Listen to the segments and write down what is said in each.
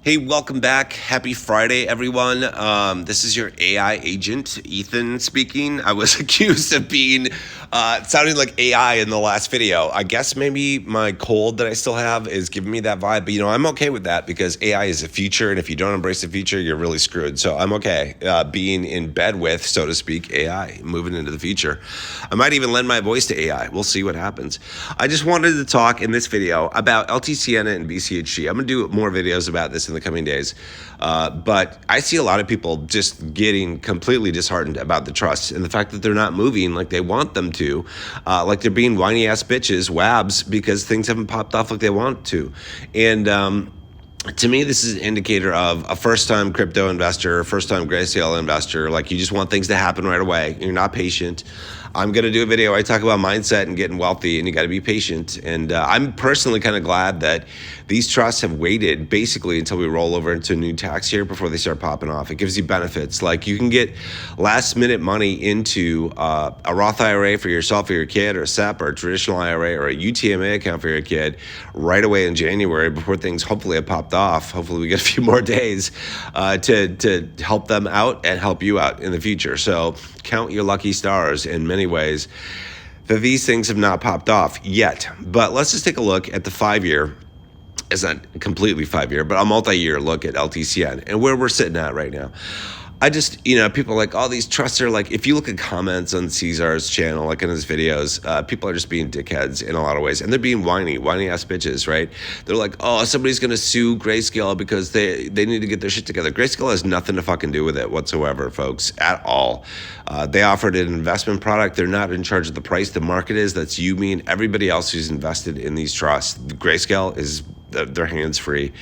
Hey, welcome back. Happy Friday, everyone. This is your AI agent, Ethan, speaking. I was accused of being sounding like AI in the last video. I guess maybe my cold that I still have is giving me that vibe, but I'm okay with that because AI is a future, and if you don't embrace the future, you're really screwed. So I'm okay being in bed with, so to speak, AI, moving into the future. I might even lend my voice to AI. We'll see what happens. I just wanted to talk in this video about LTCN and BCHG. I'm going to do more videos about this in the coming days. But I see a lot of people just getting completely disheartened about the trusts and the fact that they're not moving like they want them to, like they're being whiny ass bitches, wabs, because things haven't popped off like they want to. And to me, this is an indicator of a first-time crypto investor, first-time Grayscale investor. Like, you just want things to happen right away. You're not patient. I'm going to do a video. I talk about mindset and getting wealthy, and you got to be patient. And I'm personally kind of glad that these trusts have waited basically until we roll over into a new tax year before they start popping off. It gives you benefits. Like, you can get last-minute money into a Roth IRA for yourself or your kid, or a SEP, or a traditional IRA, or a UTMA account for your kid right away in January before things hopefully have popped off. Hopefully we get a few more days to help them out and help you out in the future. So count your lucky stars in many ways that these things have not popped off yet. But let's just take a look at the 5-year. It's not completely 5-year, but a multi-year look at LTCN and where we're sitting at right now. I just, people are like, all these trusts are like, if you look at comments on Caesar's channel, like in his videos, people are just being dickheads in a lot of ways. And they're being whiny ass bitches, right? They're like, oh, somebody's going to sue Grayscale because they need to get their shit together. Grayscale has nothing to fucking do with it whatsoever, folks, at all. They offered an investment product. They're not in charge of the price. The market is. That's you, me, and everybody else who's invested in these trusts. Grayscale is their hands free.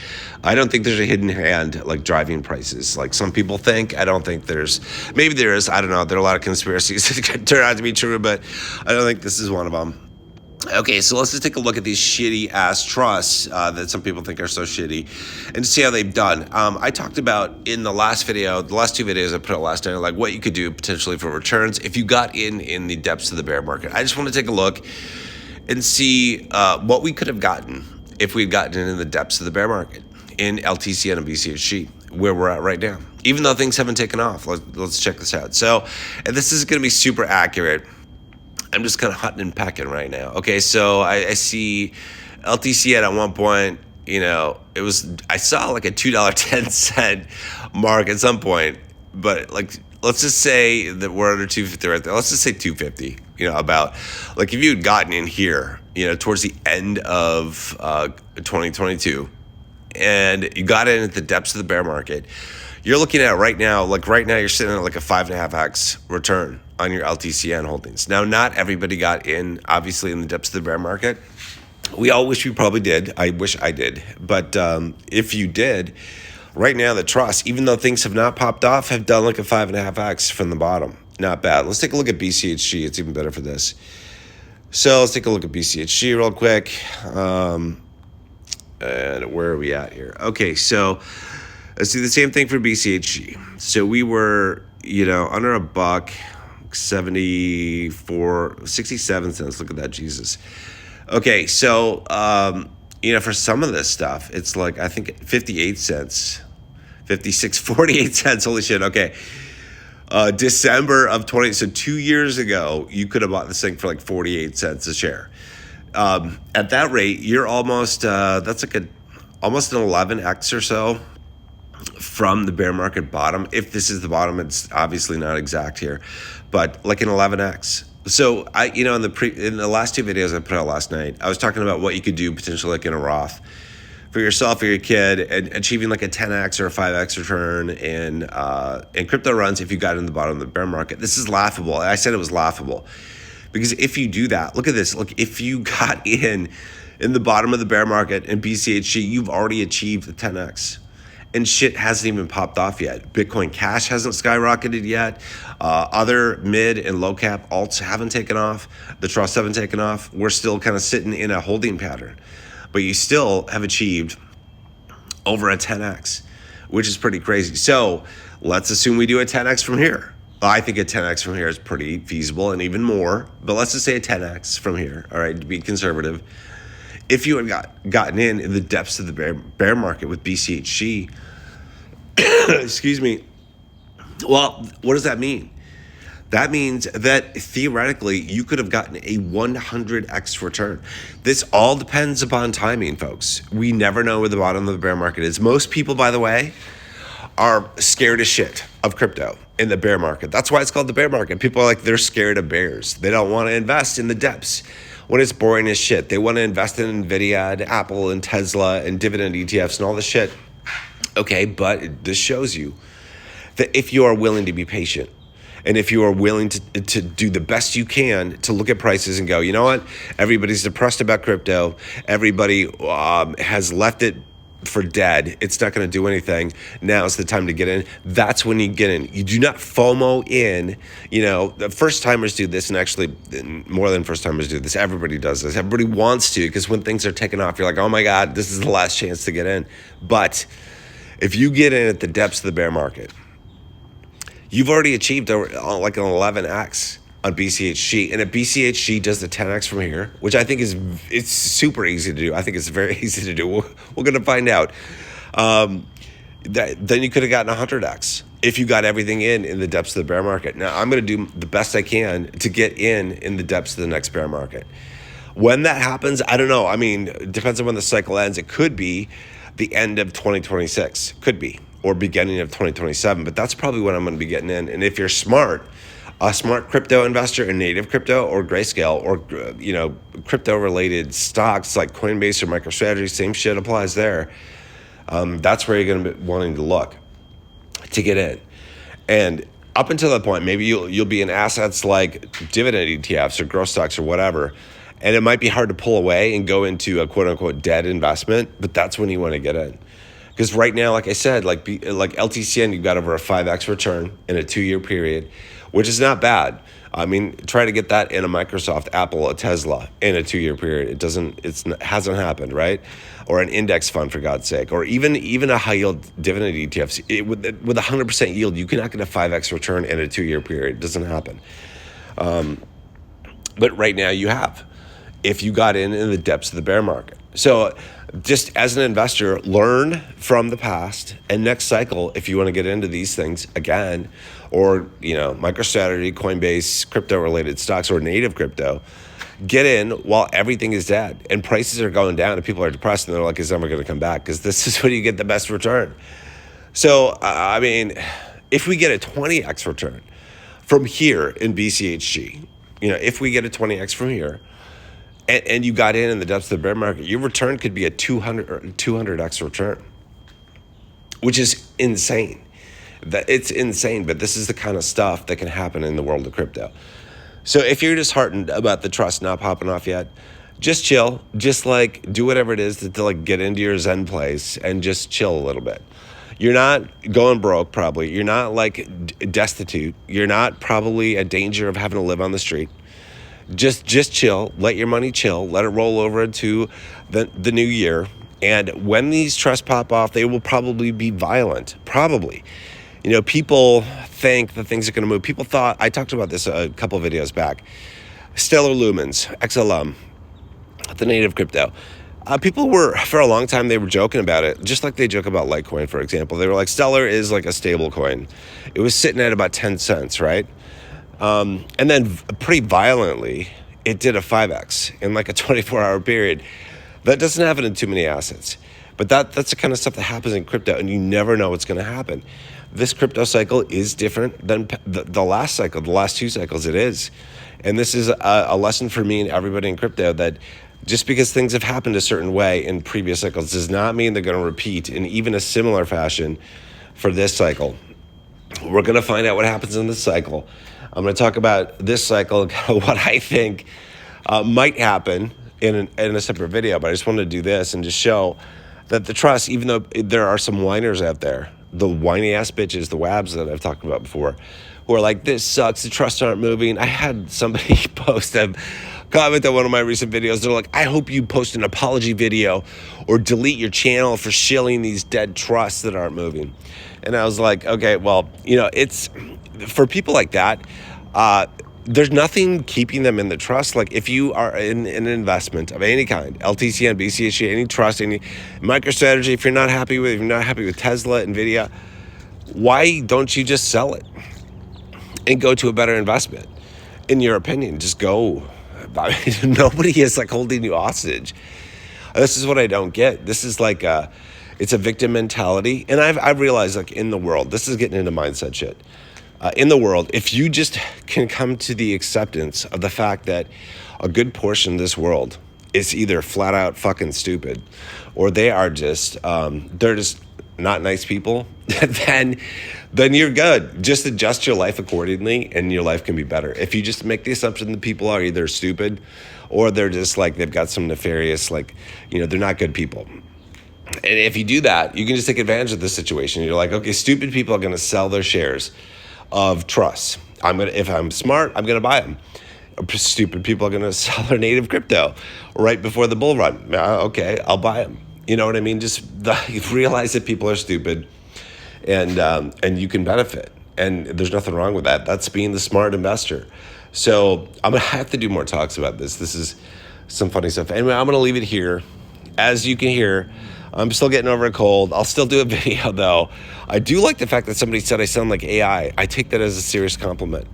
I don't think there's a hidden hand like driving prices like some people think. I don't think there's, maybe there is, I don't know. There are a lot of conspiracies that could turn out to be true, but I don't think this is one of them. Okay, so let's just take a look at these shitty ass trusts that some people think are so shitty and see how they've done. I talked about in the last video, the last two videos I put out last night, like what you could do potentially for returns if you got in the depths of the bear market. I just want to take a look and see what we could have gotten if we'd gotten in the depths of the bear market in LTCN and BCHG, where we're at right now, even though things haven't taken off. Let's check this out. So, and this is going to be super accurate. I'm just kind of hunting and pecking right now. Okay, so I see LTCN at one point, I saw like a $2.10 mark at some point, but like, let's just say that we're under 250 right there. Let's just say 250, about like if you had gotten in here, towards the end of 2022 and you got in at the depths of the bear market, you're looking at right now you're sitting at like a 5.5x return on your LTCN holdings. Now, not everybody got in, obviously, in the depths of the bear market. We all wish we probably did. I wish I did. But if you did, right now the trusts, even though things have not popped off, have done like a 5.5x from the bottom. Not bad. Let's take a look at BCHG. It's even better for this. So let's take a look at BCHG real quick. And where are we at here? Okay, so let's do the same thing for BCHG. So we were, under a buck, 67 cents. Look at that, Jesus. Okay, so, for some of this stuff, it's like, I think 58 cents, 56, 48 cents. Holy shit. Okay. December of 20, so 2 years ago, you could have bought this thing for like 48 cents a share. At that rate, you're almost, that's like almost an 11x or so from the bear market bottom. If this is the bottom, it's obviously not exact here, but like an 11x. So I, in the last two videos I put out last night, I was talking about what you could do potentially like in a Roth for yourself or your kid, and achieving like a 10x or a 5x return in crypto runs if you got in the bottom of the bear market. This is laughable. I said it was laughable because if you do that, look at this. Look, if you got in the bottom of the bear market in BCHG, you've already achieved the 10x. And shit hasn't even popped off yet. Bitcoin Cash hasn't skyrocketed yet. Other mid and low cap alts haven't taken off. The trusts haven't taken off. We're still kind of sitting in a holding pattern. But you still have achieved over a 10x, which is pretty crazy. So let's assume we do a 10x from here. I think a 10x from here is pretty feasible and even more. But let's just say a 10x from here, all right, to be conservative. If you had gotten in the depths of the bear market with BCHG, excuse me, well, what does that mean? That means that theoretically you could have gotten a 100x return. This all depends upon timing, folks. We never know where the bottom of the bear market is. Most people, by the way, are scared as shit of crypto in the bear market. That's why it's called the bear market. People are like, they're scared of bears. They don't want to invest in the depths when it's boring as shit. They want to invest in Nvidia and Apple and Tesla and dividend ETFs and all this shit. Okay, but this shows you that if you are willing to be patient, and if you are willing to do the best you can to look at prices and go, you know what? Everybody's depressed about crypto. Everybody has left it for dead. It's not going to do anything. Now's the time to get in. That's when you get in. You do not FOMO in. You know, the first timers do this, and actually more than first timers do this. Everybody does this. Everybody wants to, because when things are taking off, you're like, oh my God, this is the last chance to get in. But if you get in at the depths of the bear market, you've already achieved like an 11x on BCHG, and if BCHG does the 10x from here, which I think it's super easy to do. I think it's very easy to do. We're going to find out. Then you could have gotten 100x if you got everything in the depths of the bear market. Now I'm going to do the best I can to get in the depths of the next bear market. When that happens, I don't know. I mean, it depends on when the cycle ends. It could be the end of 2026. Could be. Or beginning of 2027, but that's probably when I'm going to be getting in. And if you're smart, a smart crypto investor in native crypto or Grayscale or crypto related stocks like Coinbase or MicroStrategy, same shit applies there. That's where you're going to be wanting to look to get in. And up until that point, maybe you'll be in assets like dividend ETFs or growth stocks or whatever. And it might be hard to pull away and go into a quote unquote dead investment, but that's when you want to get in. Because right now, like I said, like LTCN, you've got over a 5x return in a 2-year period, which is not bad. I mean, try to get that in a Microsoft, Apple, a Tesla in a 2-year period. It hasn't happened, right? Or an index fund, for God's sake, or even a high yield dividend ETFs. With 100% yield, you cannot get a 5x return in a 2-year period. It doesn't happen. But right now you have, if you got in the depths of the bear market. So just as an investor, learn from the past, and next cycle, if you want to get into these things again, or MicroStrategy, Coinbase, crypto related stocks, or native crypto, get in while everything is dead and prices are going down and people are depressed and they're like, it's never going to come back, because this is when you get the best return. So I mean, if we get a 20x return from here in BCHG, if we get a 20x from here, and you got in the depths of the bear market, your return could be a 200x return, which is insane. It's insane, but this is the kind of stuff that can happen in the world of crypto. So if you're disheartened about the trust not popping off yet, just chill. Just do whatever it is to get into your Zen place and just chill a little bit. You're not going broke, probably. You're not destitute. You're not probably at danger of having to live on the street. Just chill, let your money chill, let it roll over into the new year. And when these trusts pop off, they will probably be violent. Probably. People think that things are going to move. People thought, I talked about this a couple of videos back, Stellar Lumens, XLM, the native crypto. People were, for a long time, they were joking about it, just like they joke about Litecoin, for example. They were like, Stellar is like a stable coin. It was sitting at about 10 cents, right? And then pretty violently, it did a 5x in like a 24-hour period. That doesn't happen in too many assets. But that's the kind of stuff that happens in crypto, and you never know what's going to happen. This crypto cycle is different than the last cycle, the last 2 cycles it is. And this is a lesson for me and everybody in crypto, that just because things have happened a certain way in previous cycles does not mean they're going to repeat in even a similar fashion for this cycle. We're going to find out what happens in this cycle. I'm going to talk about this cycle and what I think might happen in a separate video, but I just wanted to do this and just show that the trust, even though there are some whiners out there, the whiny ass bitches, the wabs that I've talked about before, who are like, this sucks, the trusts aren't moving. I had somebody post a comment on one of my recent videos. They're like, I hope you post an apology video or delete your channel for shilling these dead trusts that aren't moving. And I was like, okay, well, it's for people like that, there's nothing keeping them in the trust. Like if you are in an investment of any kind, LTCN, BCHG, any trust, any MicroStrategy, if you're not happy with Tesla, Nvidia, why don't you just sell it and go to a better investment? In your opinion, just go. I mean, nobody is like holding you hostage. This is what I don't get. This is like it's a victim mentality, and I've realized like in the world, this is getting into mindset shit. In the world, if you just can come to the acceptance of the fact that a good portion of this world is either flat out fucking stupid, or they are just they're just not nice people, then you're good. Just adjust your life accordingly, and your life can be better. If you just make the assumption that people are either stupid, or they're just like they've got some nefarious, like they're not good people. And if you do that, you can just take advantage of the situation. You're like, okay, stupid people are going to sell their shares of trust. If I'm smart, I'm gonna buy them. Stupid people are gonna sell their native crypto right before the bull run. Okay, I'll buy them. You know what I mean? Just realize that people are stupid, and you can benefit. And there's nothing wrong with that. That's being the smart investor. So I'm gonna have to do more talks about this. This is some funny stuff. Anyway, I'm gonna leave it here. As you can hear, I'm still getting over a cold. I'll still do a video though. I do like the fact that somebody said I sound like AI. I take that as a serious compliment.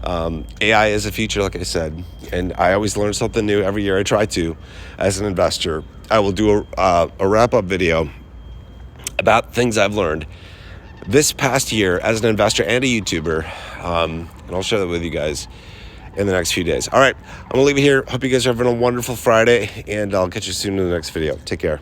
AI is a future, like I said, and I always learn something new every year. I try to, as an investor. I will do a wrap-up video about things I've learned this past year as an investor and a YouTuber, and I'll share that with you guys in the next few days. All right, I'm gonna leave it here. Hope you guys are having a wonderful Friday, and I'll catch you soon in the next video. Take care.